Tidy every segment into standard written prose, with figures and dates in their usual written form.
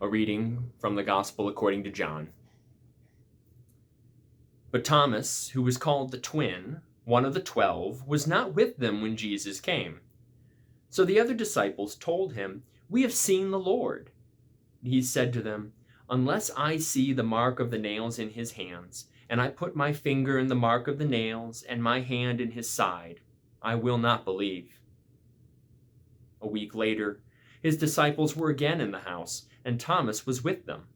A reading from the Gospel according to John. But Thomas, who was called the twin, one of the 12, was not with them when Jesus came. So the other disciples told him, "We have seen the Lord." He said to them, "Unless I see the mark of the nails in his hands, and I put my finger in the mark of the nails and my hand in his side, I will not believe." A week later, his disciples were again in the house, and Thomas was with them.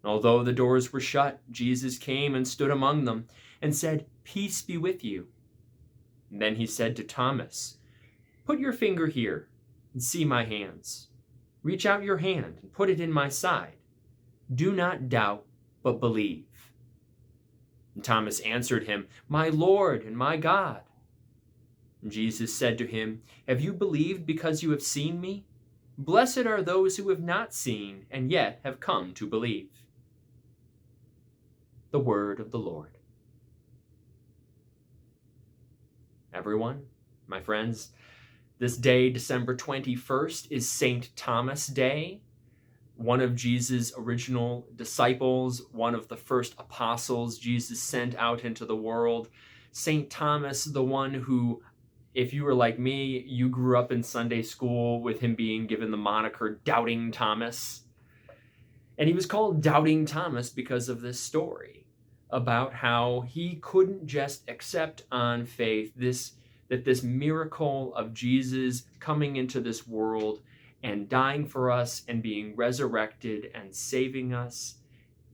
Although the doors were shut, Jesus came and stood among them and said, "Peace be with you." And then he said to Thomas, "Put your finger here and see my hands. Reach out your hand and put it in my side. Do not doubt, but believe." And Thomas answered him, "My Lord and my God." And Jesus said to him, "Have you believed because you have seen me? Blessed are those who have not seen and yet have come to believe." The word of the Lord. Everyone, my friends, this day, December 21st, is St. Thomas Day, one of Jesus' original disciples, one of the first apostles Jesus sent out into the world. St. Thomas, the one who, if you were like me, you grew up in Sunday school with him being given the moniker Doubting Thomas. And he was called Doubting Thomas because of this story about how he couldn't just accept on faith that this miracle of Jesus coming into this world and dying for us and being resurrected and saving us.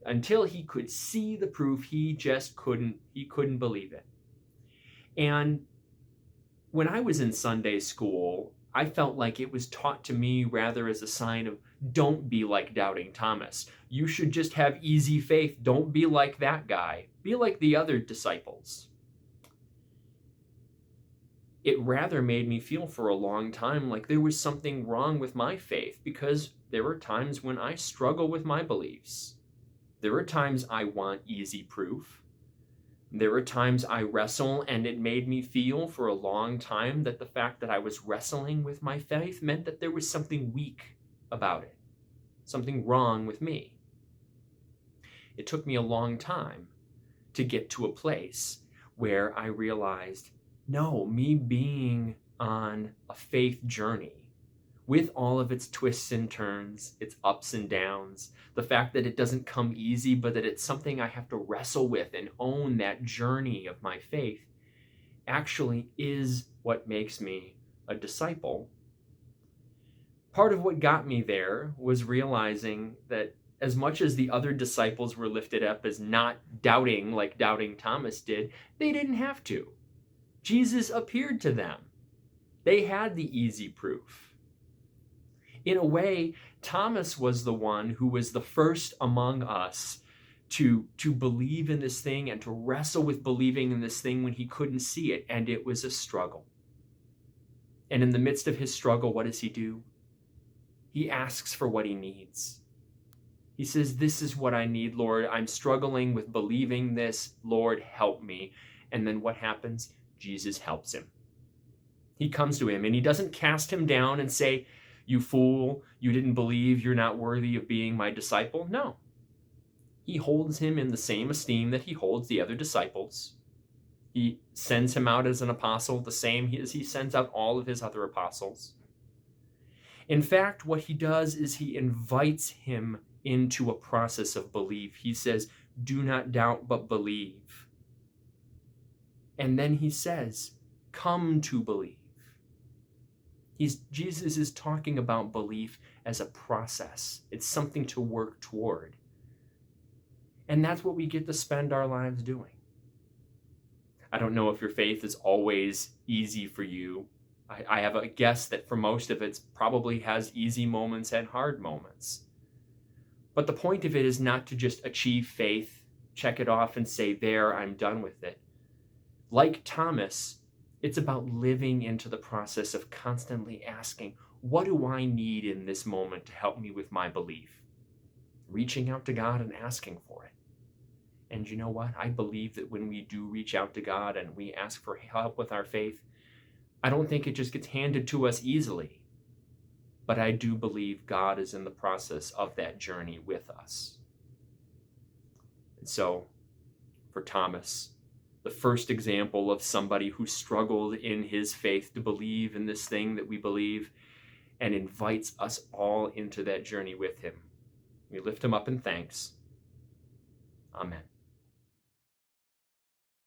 Until he could see the proof, he couldn't believe it. And when I was in Sunday school, I felt like it was taught to me rather as a sign of, don't be like Doubting Thomas. You should just have easy faith. Don't be like that guy. Be like the other disciples. It rather made me feel for a long time like there was something wrong with my faith, because there are times when I struggle with my beliefs. There are times I want easy proof. There are times I wrestle, and it made me feel for a long time that the fact that I was wrestling with my faith meant that there was something weak about it, something wrong with me. It took me a long time to get to a place where I realized, no, me being on a faith journey, with all of its twists and turns, its ups and downs, the fact that it doesn't come easy, but that it's something I have to wrestle with and own that journey of my faith, actually is what makes me a disciple. Part of what got me there was realizing that as much as the other disciples were lifted up as not doubting like Doubting Thomas did, they didn't have to. Jesus appeared to them. They had the easy proof. In a way, Thomas was the one who was the first among us to believe in this thing and to wrestle with believing in this thing when he couldn't see it, and it was a struggle. And in the midst of his struggle, what does he do? He asks for what he needs. He says, "This is what I need, Lord. I'm struggling with believing this. Lord, help me." And then what happens? Jesus helps him. He comes to him and he doesn't cast him down and say, "You fool, you didn't believe, you're not worthy of being my disciple." No. He holds him in the same esteem that he holds the other disciples. He sends him out as an apostle the same as he sends out all of his other apostles. In fact, what he does is he invites him into a process of belief. He says, "Do not doubt, but believe." And then he says, "Come to believe." Jesus is talking about belief as a process. It's something to work toward. And that's what we get to spend our lives doing. I don't know if your faith is always easy for you. I have a guess that for most of it probably has easy moments and hard moments. But the point of it is not to just achieve faith, check it off and say, "There, I'm done with it." Like Thomas, it's about living into the process of constantly asking, what do I need in this moment to help me with my belief? Reaching out to God and asking for it. And you know what? I believe that when we do reach out to God and we ask for help with our faith, I don't think it just gets handed to us easily. but I do believe God is in the process of that journey with us. And so, for Thomas, the first example of somebody who struggled in his faith to believe in this thing that we believe and invites us all into that journey with him, we lift him up in thanks. Amen.